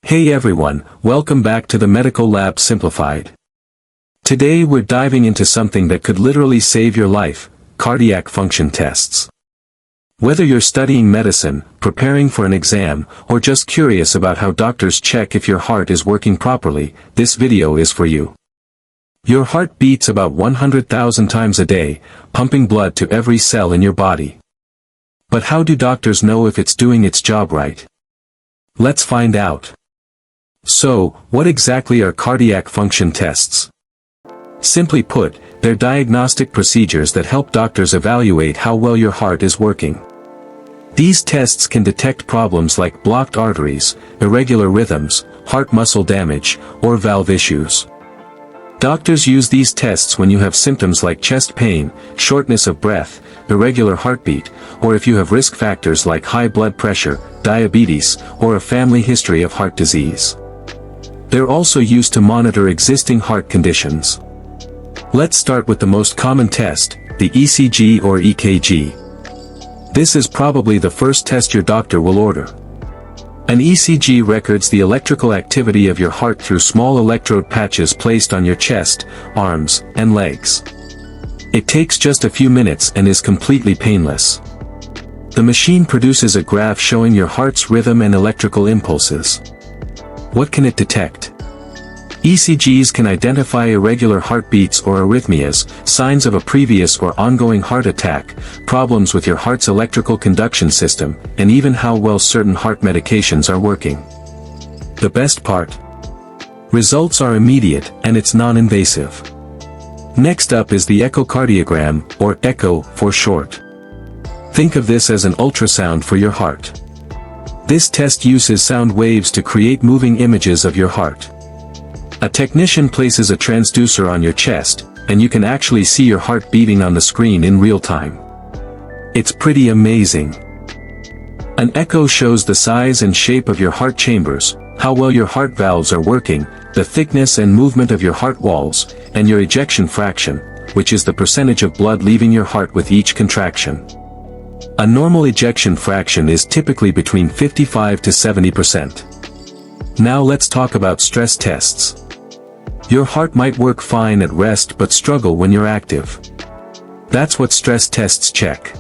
Hey everyone, welcome back to the Medical Lab Simplified. Today we're diving into something that could literally save your life, cardiac function tests. Whether you're studying medicine, preparing for an exam, or just curious about how doctors check if your heart is working properly, this video is for you. Your heart beats about 100,000 times a day, pumping blood to every cell in your body. But how do doctors know if it's doing its job right? Let's find out. So, what exactly are cardiac function tests? Simply put, they're diagnostic procedures that help doctors evaluate how well your heart is working. These tests can detect problems like blocked arteries, irregular rhythms, heart muscle damage, or valve issues. Doctors use these tests when you have symptoms like chest pain, shortness of breath, irregular heartbeat, or if you have risk factors like high blood pressure, diabetes, or a family history of heart disease. They're also used to monitor existing heart conditions. Let's start with the most common test, the ECG or EKG. This is probably the first test your doctor will order. An ECG records the electrical activity of your heart through small electrode patches placed on your chest, arms, and legs. It takes just a few minutes and is completely painless. The machine produces a graph showing your heart's rhythm and electrical impulses. What can it detect? ECGs can identify irregular heartbeats or arrhythmias, signs of a previous or ongoing heart attack, problems with your heart's electrical conduction system, and even how well certain heart medications are working. The best part? Results are immediate, and it's non-invasive. Next up is the echocardiogram, or echo for short. Think of this as an ultrasound for your heart. This test uses sound waves to create moving images of your heart. A technician places a transducer on your chest, and you can actually see your heart beating on the screen in real time. It's pretty amazing. An echo shows the size and shape of your heart chambers, how well your heart valves are working, the thickness and movement of your heart walls, and your ejection fraction, which is the percentage of blood leaving your heart with each contraction. A normal ejection fraction is typically between 55 to 70%. Now let's talk about stress tests. Your heart might work fine at rest but struggle when you're active. That's what stress tests check.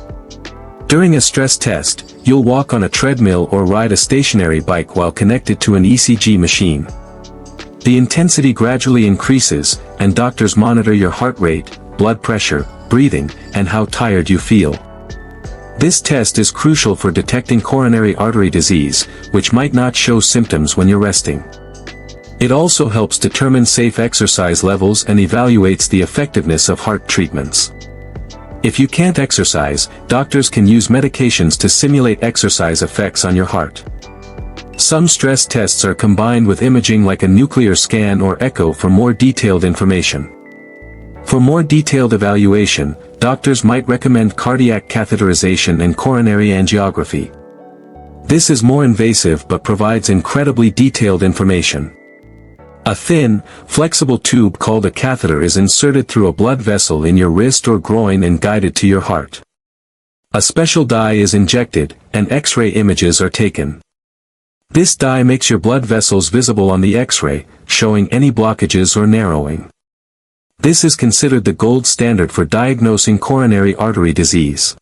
During a stress test, you'll walk on a treadmill or ride a stationary bike while connected to an ECG machine. The intensity gradually increases, and doctors monitor your heart rate, blood pressure, breathing, and how tired you feel. This test is crucial for detecting coronary artery disease, which might not show symptoms when you're resting. It also helps determine safe exercise levels and evaluates the effectiveness of heart treatments. If you can't exercise, doctors can use medications to simulate exercise effects on your heart. Some stress tests are combined with imaging like a nuclear scan or echo for more detailed information. For more detailed evaluation, doctors might recommend cardiac catheterization and coronary angiography. This is more invasive but provides incredibly detailed information. A thin, flexible tube called a catheter is inserted through a blood vessel in your wrist or groin and guided to your heart. A special dye is injected, and X-ray images are taken. This dye makes your blood vessels visible on the X-ray, showing any blockages or narrowing. This is considered the gold standard for diagnosing coronary artery disease.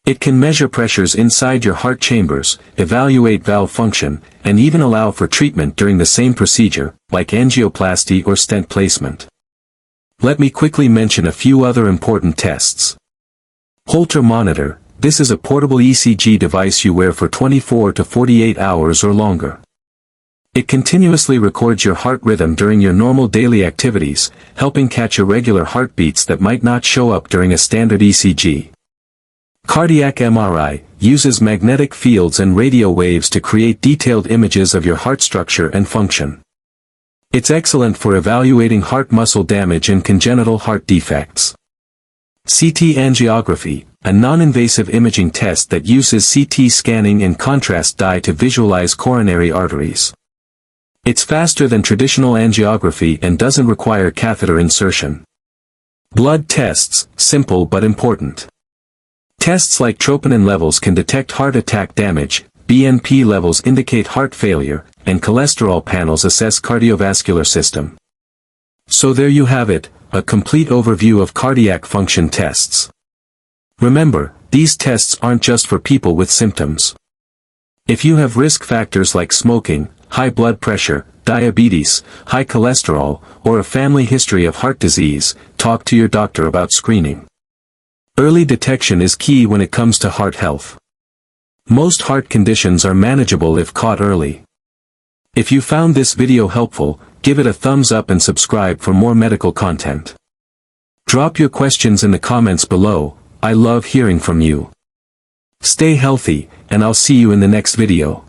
It can measure pressures inside your heart chambers, evaluate valve function, and even allow for treatment during the same procedure, like angioplasty or stent placement. Let me quickly mention a few other important tests. Holter monitor. This is a portable ECG device you wear for 24 to 48 hours or longer. It continuously records your heart rhythm during your normal daily activities, helping catch irregular heartbeats that might not show up during a standard ECG. Cardiac MRI uses magnetic fields and radio waves to create detailed images of your heart structure and function. It's excellent for evaluating heart muscle damage and congenital heart defects. CT angiography, a non-invasive imaging test that uses CT scanning and contrast dye to visualize coronary arteries. It's faster than traditional angiography and doesn't require catheter insertion. Blood tests, simple but important. Tests like troponin levels can detect heart attack damage, BNP levels indicate heart failure, and cholesterol panels assess cardiovascular system. So there you have it, a complete overview of cardiac function tests. Remember, these tests aren't just for people with symptoms. If you have risk factors like smoking, high blood pressure, diabetes, high cholesterol, or a family history of heart disease, talk to your doctor about screening. Early detection is key when it comes to heart health. Most heart conditions are manageable if caught early. If you found this video helpful, give it a thumbs up and subscribe for more medical content. Drop your questions in the comments below, I love hearing from you. Stay healthy, and I'll see you in the next video.